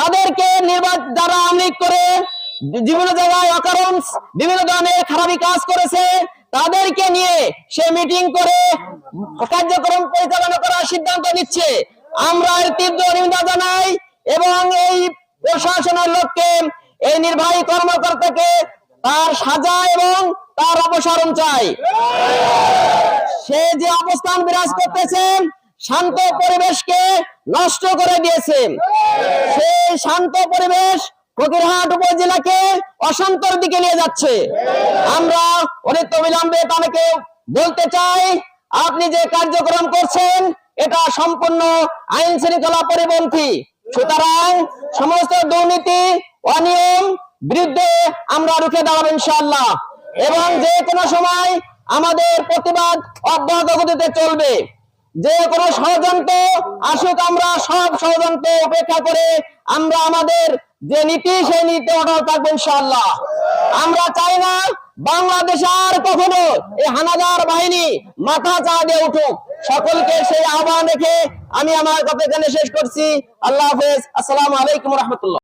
তাদেরকে যারা আমলিক করে বিভিন্ন জায়গায় অকারণ বিভিন্ন ধরনের খারাপি কাজ করেছে, তাদেরকে নিয়ে সে মিটিং করে কার্যক্রম পরিচালনা করার সিদ্ধান্ত নিচ্ছে। আমরা এর তীব্র নিন্দা জানাই এবং এই প্রশাসনের লোককে, এই নির্বাহী কর্মকর্তাকে তার সাজা এবং তার অপসারণ চাই। সে যে অবস্থান বিরাজ করতেছে শান্ত পরিবেশকে নষ্ট করে দিয়েছে। সেই শান্ত পরিবেশ ফকিরহাট উপজেলাকে অশান্তর দিকে নিয়ে যাচ্ছে। আমরা অনিত্য বিলম্বে তাদেরকে বলতে চাই, আপনি যে কার্যক্রম করছেন এটা সম্পূর্ণ আইন শৃঙ্খলা পরিপন্থী। সুতরাং সমস্ত দুর্নীতি অনিয়ম বিরুদ্ধে আমরা রুখে দাঁড়াবো ইনশাআল্লাহ, এবং যে কোনো সময় আমাদের প্রতিবাদ অব্যাহত গতিতে চলবে। যে কোনো ষড়যন্ত্র আসুক, আমরা সব ষড়যন্ত্র উপেক্ষা করে আমরা আমাদের যে নীতি সেই নীতি অটল থাকবো ইনশাআল্লাহ। আমরা চাই না বাংলাদেশ আর কখনো এই হানাদার বাহিনী মাথা চা দিয়ে উঠুক। সকলকে সেই আহ্বান রেখে আমি আমার কথা এখানে শেষ করছি। আল্লাহ হাফেজ। আসসালামু আলাইকুম রহমতুল্লাহ।